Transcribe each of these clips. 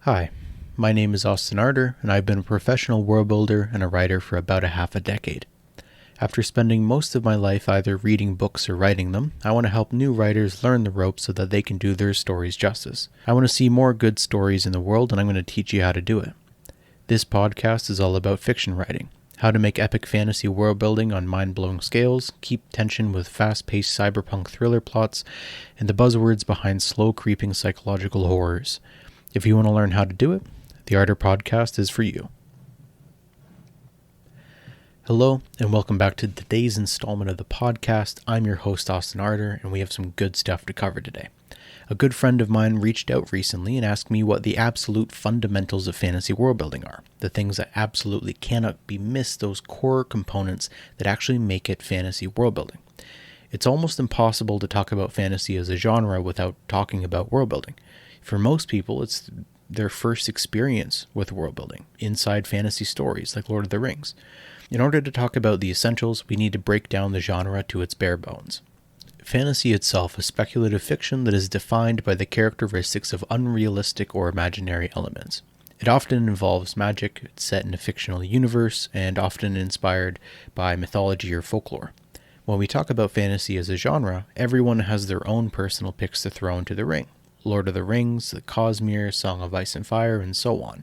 Hi, my name is AustinArdor, and I've been a professional world builder and a writer for about a half a decade. After spending most of my life either reading books or writing them, I want to help new writers learn the ropes so that they can do their stories justice. I want to see more good stories in the world, and I'm going to teach you how to do it. This podcast is all about fiction writing, how to make epic fantasy world building on mind-blowing scales, keep tension with fast-paced cyberpunk thriller plots, and the buzzwords behind slow creeping psychological horrors. If you want to learn how to do it, the Ardor podcast is for you. Hello, and welcome back to today's installment of the podcast. I'm your host, AustinArdor, and we have some good stuff to cover today. A good friend of mine reached out recently and asked me what the absolute fundamentals of fantasy world building are, the things that absolutely cannot be missed, those core components that actually make it fantasy world building. It's almost impossible to talk about fantasy as a genre without talking about world building. For most people, it's their first experience with world building, inside fantasy stories like Lord of the Rings. In order to talk about the essentials, we need to break down the genre to its bare bones. Fantasy itself is speculative fiction that is defined by the characteristics of unrealistic or imaginary elements. It often involves magic, it's set in a fictional universe, and often inspired by mythology or folklore. When we talk about fantasy as a genre, everyone has their own personal picks to throw into the ring. Lord of the Rings, the Cosmere, Song of Ice and Fire, and so on.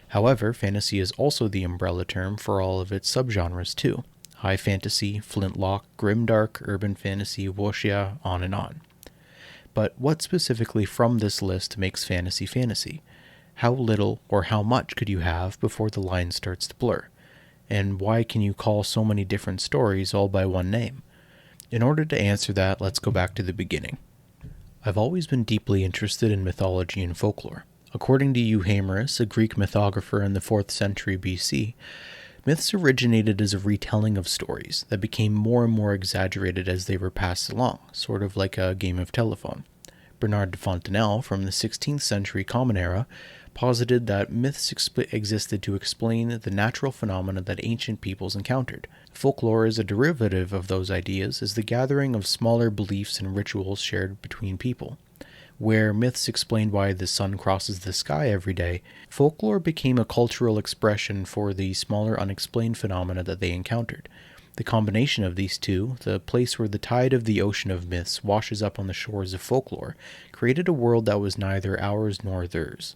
However, fantasy is also the umbrella term for all of its subgenres too. High fantasy, flintlock, grimdark, urban fantasy, wuxia, on and on. But what specifically from this list makes fantasy fantasy? How little or how much could you have before the line starts to blur? And why can you call so many different stories all by one name? In order to answer that, let's go back to the beginning. I've always been deeply interested in mythology and folklore. According to Euhemerus, a Greek mythographer in the 4th century BC, myths originated as a retelling of stories that became more and more exaggerated as they were passed along, sort of like a game of telephone. Bernard de Fontenelle, from the 16th century Common Era, posited that myths existed to explain the natural phenomena that ancient peoples encountered. Folklore is a derivative of those ideas, as the gathering of smaller beliefs and rituals shared between people. Where myths explained why the sun crosses the sky every day, folklore became a cultural expression for the smaller unexplained phenomena that they encountered. The combination of these two, the place where the tide of the ocean of myths washes up on the shores of folklore, created a world that was neither ours nor theirs.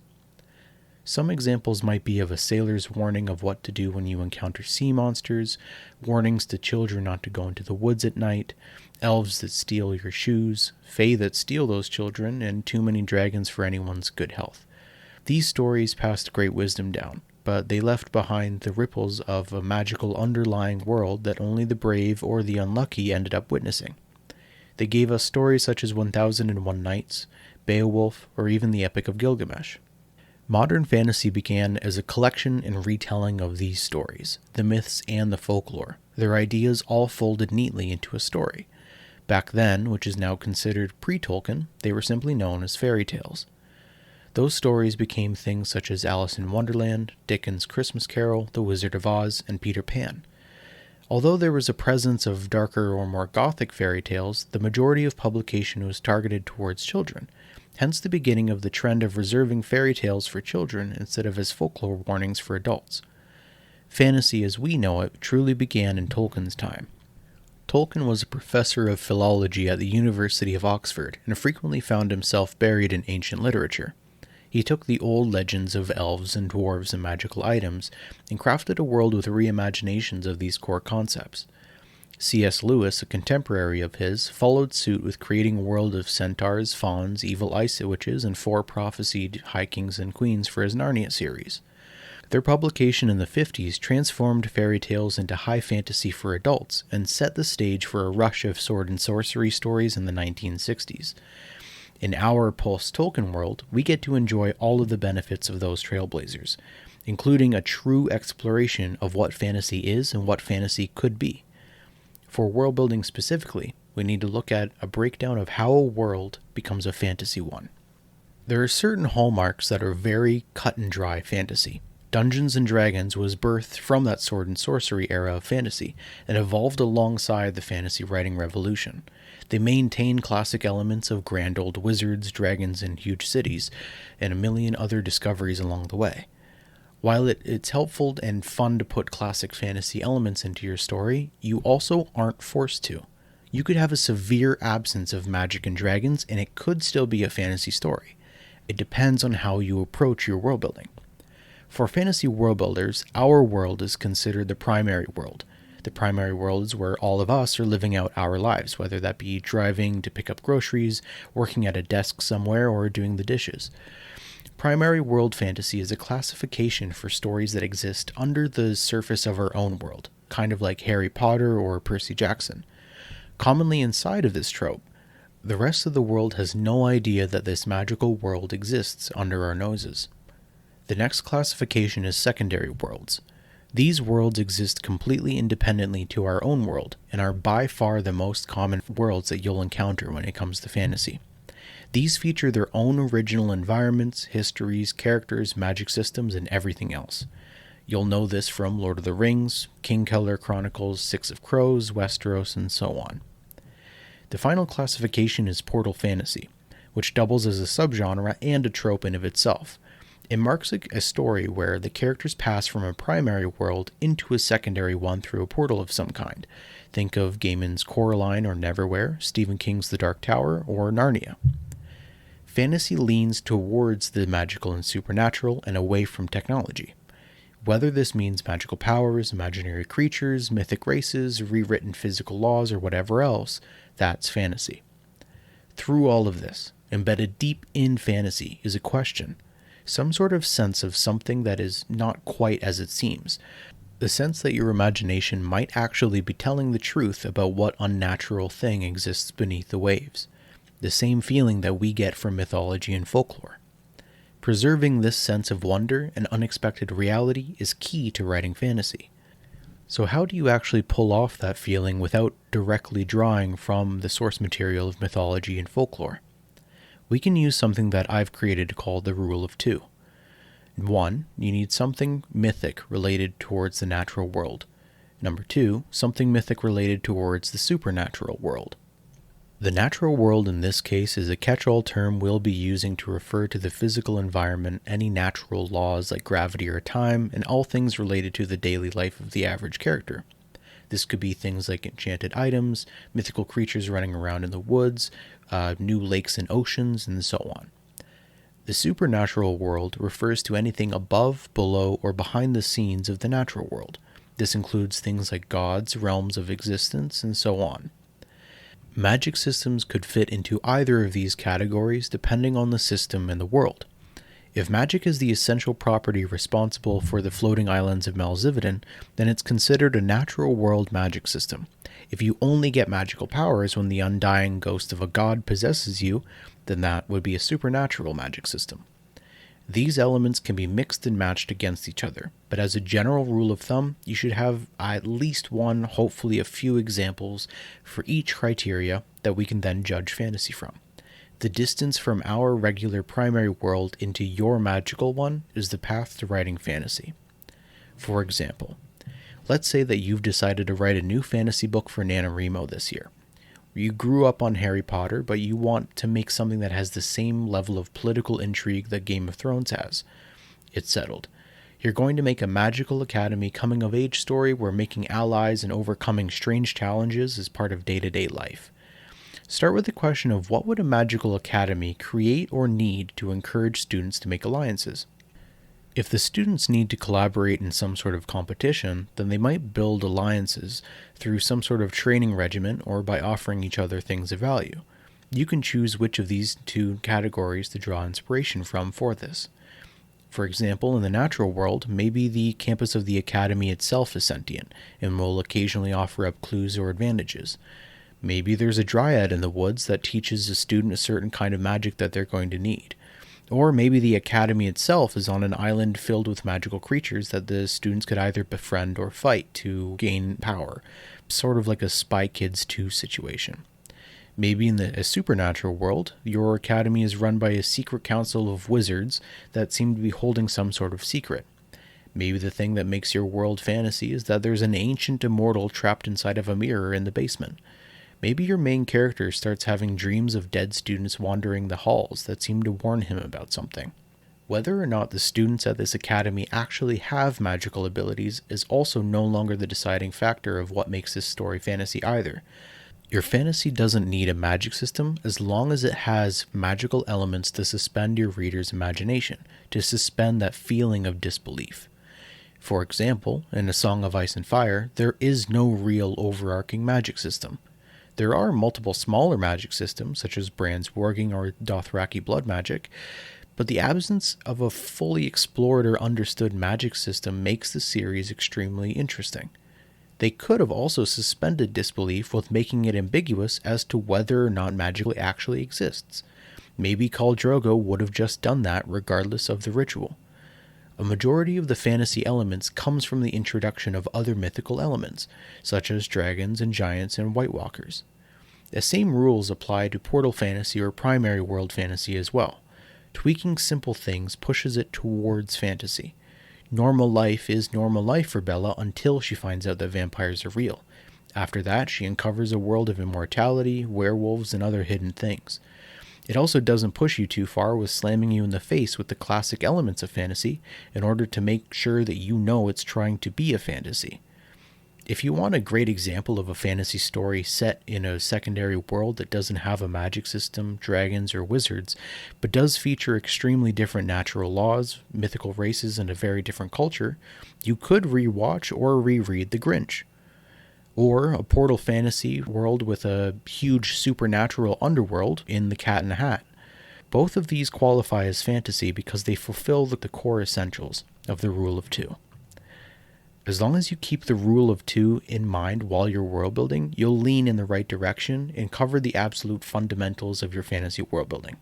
Some examples might be of a sailor's warning of what to do when you encounter sea monsters, warnings to children not to go into the woods at night, elves that steal your shoes, fae that steal those children, and too many dragons for anyone's good health. These stories passed great wisdom down, but they left behind the ripples of a magical underlying world that only the brave or the unlucky ended up witnessing. They gave us stories such as 1001 Nights, Beowulf, or even the Epic of Gilgamesh. Modern fantasy began as a collection and retelling of these stories, the myths and the folklore, their ideas all folded neatly into a story. Back then, which is now considered pre-Tolkien, they were simply known as fairy tales. Those stories became things such as Alice in Wonderland, Dickens' Christmas Carol, The Wizard of Oz, and Peter Pan. Although there was a presence of darker or more gothic fairy tales, the majority of publication was targeted towards children. Hence the beginning of the trend of reserving fairy tales for children instead of as folklore warnings for adults. Fantasy as we know it truly began in Tolkien's time. Tolkien was a professor of philology at the University of Oxford and frequently found himself buried in ancient literature. He took the old legends of elves and dwarves and magical items and crafted a world with reimaginations of these core concepts. C.S. Lewis, a contemporary of his, followed suit with creating a world of centaurs, fauns, evil ice witches, and 4 prophesied high kings and queens for his Narnia series. Their publication in the 50s transformed fairy tales into high fantasy for adults and set the stage for a rush of sword and sorcery stories in the 1960s. In our post-Tolkien world, we get to enjoy all of the benefits of those trailblazers, including a true exploration of what fantasy is and what fantasy could be. For world building specifically, we need to look at a breakdown of how a world becomes a fantasy one. There are certain hallmarks that are very cut and dry fantasy. Dungeons & Dragons was birthed from that sword and sorcery era of fantasy and evolved alongside the fantasy writing revolution. They maintain classic elements of grand old wizards, dragons, and huge cities, and a million other discoveries along the way. While it's helpful and fun to put classic fantasy elements into your story, you also aren't forced to. You could have a severe absence of magic and dragons, and it could still be a fantasy story. It depends on how you approach your world building. For fantasy world builders, our world is considered the primary world. The primary world is where all of us are living out our lives, whether that be driving to pick up groceries, working at a desk somewhere, or doing the dishes. Primary world fantasy is a classification for stories that exist under the surface of our own world, kind of like Harry Potter or Percy Jackson. Commonly inside of this trope, the rest of the world has no idea that this magical world exists under our noses. The next classification is secondary worlds. These worlds exist completely independently to our own world and are by far the most common worlds that you'll encounter when it comes to fantasy. These feature their own original environments, histories, characters, magic systems, and everything else. You'll know this from Lord of the Rings, King Keller Chronicles, Six of Crows, Westeros, and so on. The final classification is portal fantasy, which doubles as a subgenre and a trope in of itself. It marks a story where the characters pass from a primary world into a secondary one through a portal of some kind. Think of Gaiman's Coraline or Neverwhere, Stephen King's The Dark Tower, or Narnia. Fantasy leans towards the magical and supernatural and away from technology. Whether this means magical powers, imaginary creatures, mythic races, rewritten physical laws, or whatever else, that's fantasy. Through all of this, embedded deep in fantasy is a question. Some sort of sense of something that is not quite as it seems. The sense that your imagination might actually be telling the truth about what unnatural thing exists beneath the waves. The same feeling that we get from mythology and folklore. Preserving this sense of wonder and unexpected reality is key to writing fantasy. So how do you actually pull off that feeling without directly drawing from the source material of mythology and folklore? We can use something that I've created called the Rule of Two. 1, you need something mythic related towards the natural world. 2, something mythic related towards the supernatural world. The natural world in this case is a catch-all term we'll be using to refer to the physical environment, any natural laws like gravity or time, and all things related to the daily life of the average character. This could be things like enchanted items, mythical creatures running around in the woods, new lakes and oceans, and so on. The supernatural world refers to anything above, below, or behind the scenes of the natural world. This includes things like gods, realms of existence, and so on. Magic systems could fit into either of these categories depending on the system and the world. If magic is the essential property responsible for the floating islands of Malzividan, then it's considered a natural world magic system. If you only get magical powers when the undying ghost of a god possesses you, then that would be a supernatural magic system. These elements can be mixed and matched against each other, but as a general rule of thumb, you should have at least one, hopefully a few examples for each criteria that we can then judge fantasy from. The distance from our regular primary world into your magical one is the path to writing fantasy. For example, let's say that you've decided to write a new fantasy book for NaNoWriMo this year. You grew up on Harry Potter, but you want to make something that has the same level of political intrigue that Game of Thrones has. It's settled. You're going to make a magical academy coming-of-age story where making allies and overcoming strange challenges is part of day-to-day life. Start with the question of what would a magical academy create or need to encourage students to make alliances? If the students need to collaborate in some sort of competition, then they might build alliances through some sort of training regimen or by offering each other things of value. You can choose which of these two categories to draw inspiration from for this. For example, in the natural world, maybe the campus of the academy itself is sentient and will occasionally offer up clues or advantages. Maybe there's a dryad in the woods that teaches a student a certain kind of magic that they're going to need. Or maybe the academy itself is on an island filled with magical creatures that the students could either befriend or fight to gain power, sort of like a Spy Kids 2 situation. Maybe in a supernatural world, your academy is run by a secret council of wizards that seem to be holding some sort of secret. Maybe the thing that makes your world fantasy is that there's an ancient immortal trapped inside of a mirror in the basement. Maybe your main character starts having dreams of dead students wandering the halls that seem to warn him about something. Whether or not the students at this academy actually have magical abilities is also no longer the deciding factor of what makes this story fantasy either. Your fantasy doesn't need a magic system as long as it has magical elements to suspend your reader's imagination, to suspend that feeling of disbelief. For example, in A Song of Ice and Fire, there is no real overarching magic system. There are multiple smaller magic systems, such as Bran's Warging or Dothraki blood magic, but the absence of a fully explored or understood magic system makes the series extremely interesting. They could have also suspended disbelief with making it ambiguous as to whether or not magic actually exists. Maybe Khal Drogo would have just done that regardless of the ritual. A majority of the fantasy elements comes from the introduction of other mythical elements, such as dragons and giants and White Walkers. The same rules apply to portal fantasy or primary world fantasy as well. Tweaking simple things pushes it towards fantasy. Normal life is normal life for Bella until she finds out that vampires are real. After that, she uncovers a world of immortality, werewolves, and other hidden things. It also doesn't push you too far with slamming you in the face with the classic elements of fantasy in order to make sure that you know it's trying to be a fantasy. If you want a great example of a fantasy story set in a secondary world that doesn't have a magic system, dragons, or wizards, but does feature extremely different natural laws, mythical races, and a very different culture, you could rewatch or reread The Grinch. Or a portal fantasy world with a huge supernatural underworld in The Cat in the Hat. Both of these qualify as fantasy because they fulfill the core essentials of the rule of two. As long as you keep the rule of two in mind while you're world building, you'll lean in the right direction and cover the absolute fundamentals of your fantasy world building.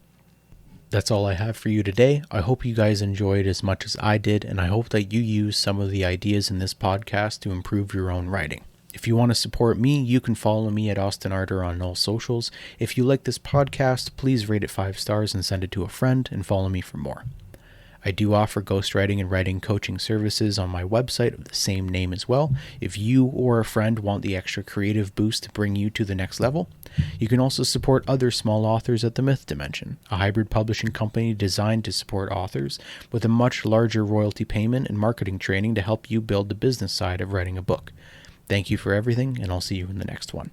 That's all I have for you today. I hope you guys enjoyed as much as I did, and I hope that you use some of the ideas in this podcast to improve your own writing. If you want to support me, you can follow me at AustinArdor on all socials. If you like this podcast, please rate it 5 stars and send it to a friend, and follow me for more. I do offer ghostwriting and writing coaching services on my website of the same name as well, if you or a friend want the extra creative boost to bring you to the next level. You can also support other small authors at the Myth Dimension, a hybrid publishing company designed to support authors with a much larger royalty payment and marketing training to help you build the business side of writing a book. Thank you for everything, and I'll see you in the next one.